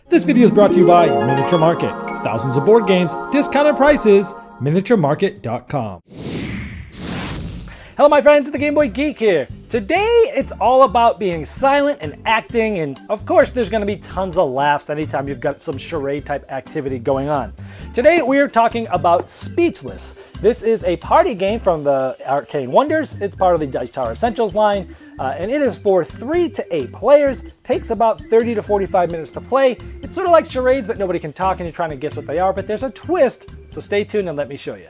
This video is brought to you by Miniature Market. Thousands of board games, discounted prices, miniaturemarket.com. Hello my friends, it's the Game Boy Geek here. Today it's all about being silent and acting, and of course there's going to be tons of laughs anytime you've got some charade type activity going on. Today we are talking about Speechless. This is a party game from the Arcane Wonders. It's part of the Dice Tower Essentials line, and it is for 3 to 8 players. Takes about 30 to 45 minutes to play. It's sort of like charades, but nobody can talk and you're trying to guess what they are, but there's a twist, so stay tuned and let me show you.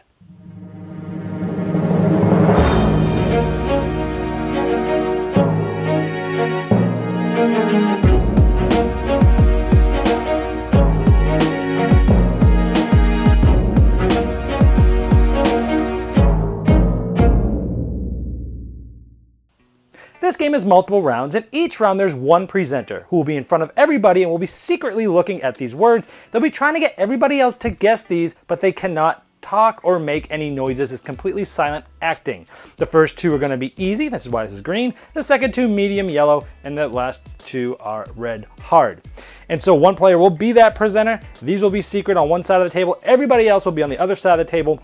This game is multiple rounds, and each round there's one presenter who will be in front of everybody and will be secretly looking at these words. They'll be trying to get everybody else to guess these, but they cannot talk or make any noises. It's completely silent acting. The first 2 are going to be easy, this is why this is green. The second 2 medium yellow, and the last 2 are red hard. And so one player will be that presenter. These will be secret on one side of the table. Everybody else will be on the other side of the table.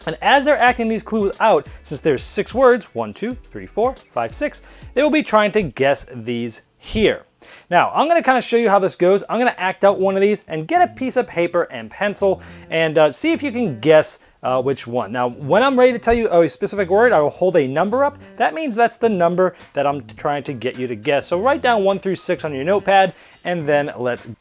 And as they're acting these clues out, since there's 6 words, 1, 2, 3, 4, 5, 6, they will be trying to guess these here. Now, I'm going to kind of show you how this goes. I'm going to act out one of these and get a piece of paper and pencil and see if you can guess which one. Now, when I'm ready to tell you a specific word, I will hold a number up. That means that's the number that I'm trying to get you to guess. So write down 1 through 6 on your notepad, and then let's go.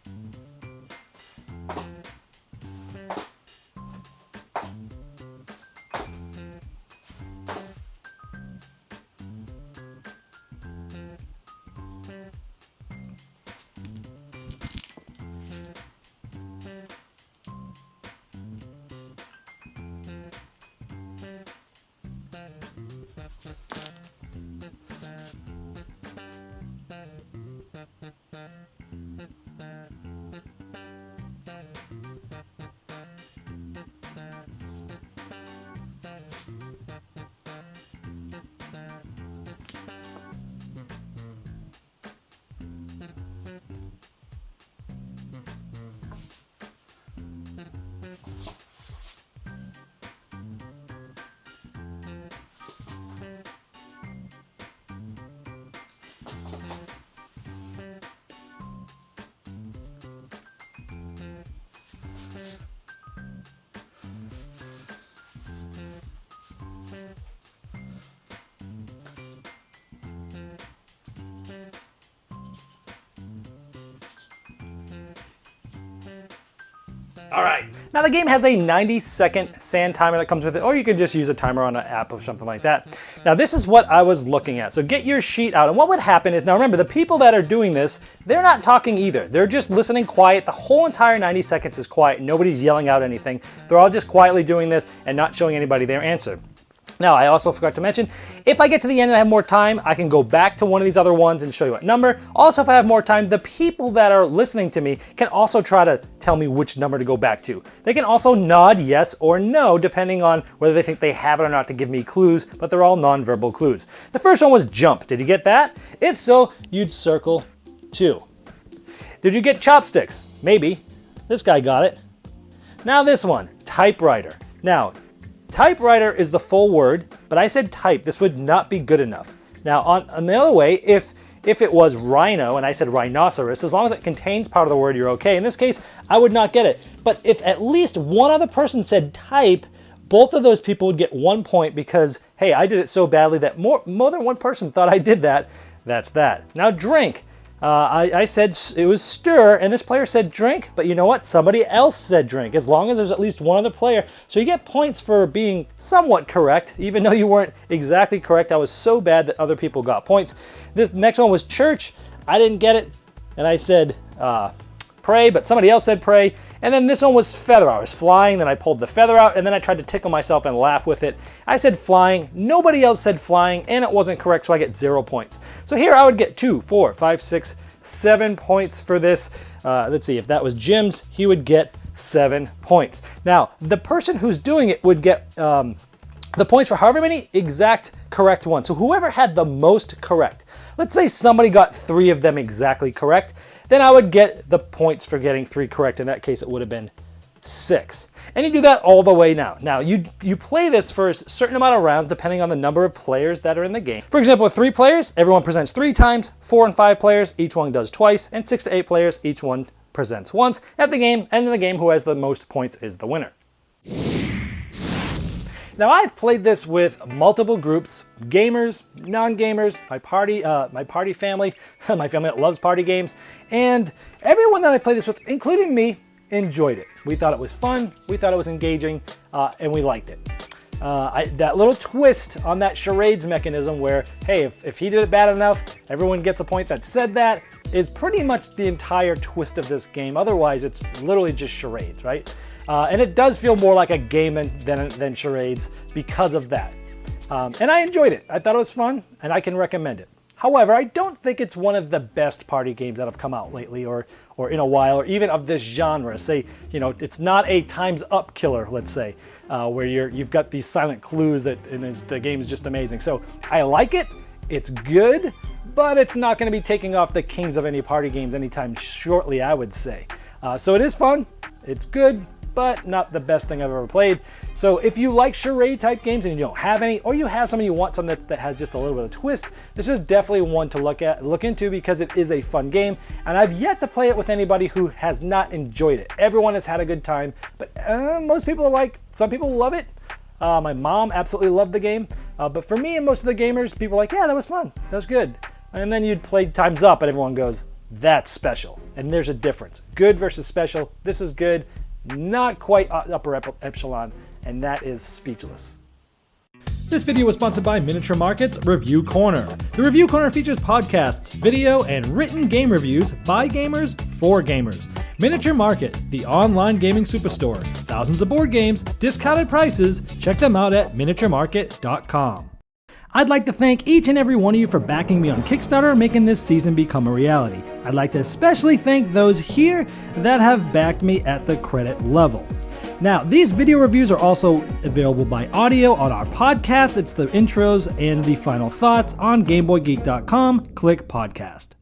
All right, now the game has a 90-second sand timer that comes with it, or you can just use a timer on an app or something like that. Now this is what I was looking at, so get your sheet out. And what would happen is, now remember, the people that are doing this, they're not talking either. They're just listening quiet. The whole entire 90 seconds is quiet. Nobody's yelling out anything. They're all just quietly doing this and not showing anybody their answer. Now, I also forgot to mention, if I get to the end and I have more time, I can go back to one of these other ones and show you what number. Also, if I have more time, the people that are listening to me can also try to tell me which number to go back to. They can also nod yes or no, depending on whether they think they have it or not, to give me clues, but they're all non-verbal clues. The first one was jump. Did you get that? If so, you'd circle 2. Did you get chopsticks? Maybe. This guy got it. Now this one, typewriter. Now, typewriter is the full word, but I said type. This would not be good enough. Now, on the other way, if it was rhino and I said rhinoceros, as long as it contains part of the word, you're okay. In this case, I would not get it. But if at least one other person said type, both of those people would get 1 point because, hey, I did it so badly that more than one person thought I did that. That's that. Now, drink. I said it was stir, and this player said drink, but you know what? Somebody else said drink, as long as there's at least one other player. So you get points for being somewhat correct, even though you weren't exactly correct. I was so bad that other people got points. This next one was church. I didn't get it, and I said pray, but somebody else said pray. And then this one was feather. I was flying, then I pulled the feather out, and then I tried to tickle myself and laugh with it. I said flying, nobody else said flying, and it wasn't correct, so I get 0 points. So here I would get 2, 4, 5, 6, 7 points for this. Let's see, if that was Jim's, he would get 7 points. Now, the person who's doing it would get the points for however many exact correct ones. So whoever had the most correct. let's say somebody got 3 of them exactly correct, then I would get the points for getting 3 correct. In that case, it would have been 6. And you do that all the way now. Now, you play this for a certain amount of rounds depending on the number of players that are in the game. For example, with 3 players, everyone presents 3 times. 4 and 5 players, each one does twice. And 6 to 8 players, each one presents once at the game. And in the game, who has the most points is the winner. Now, I've played this with multiple groups, gamers, non-gamers, my party family, my family that loves party games, and everyone that I played this with, including me, enjoyed it. We thought it was fun, we thought it was engaging, and we liked it. That little twist on that charades mechanism where, hey, if he did it bad enough, everyone gets a point that said that, is pretty much the entire twist of this game. Otherwise, it's literally just charades, right? And it does feel more like a game than charades because of that. And I enjoyed it. I thought it was fun, and I can recommend it. However, I don't think it's one of the best party games that have come out lately or in a while, or even of this genre. Say, it's not a time's up killer, let's say, where you've got these silent clues and the game is just amazing. So I like it. It's good, but it's not going to be taking off the kings of any party games anytime shortly, I would say. So it is fun. It's good, but not the best thing I've ever played. So if you like charade type games and you don't have any, or you have some and you want something that has just a little bit of twist, this is definitely one to look into because it is a fun game. And I've yet to play it with anybody who has not enjoyed it. Everyone has had a good time, but most people some people love it. My mom absolutely loved the game. But for me and most of the gamers, people are like, yeah, that was fun. That was good. And then you'd play Time's Up and everyone goes, that's special. And there's a difference. Good versus special. This is good. Not quite upper echelon, and that is speechless. This video was sponsored by Miniature Market's Review Corner. The Review Corner features podcasts, video, and written game reviews by gamers for gamers. Miniature Market, the online gaming superstore. Thousands of board games, discounted prices. Check them out at miniaturemarket.com. I'd like to thank each and every one of you for backing me on Kickstarter and making this season become a reality. I'd like to especially thank those here that have backed me at the credit level. Now, these video reviews are also available by audio on our podcast. It's the intros and the final thoughts on GameBoyGeek.com. Click podcast.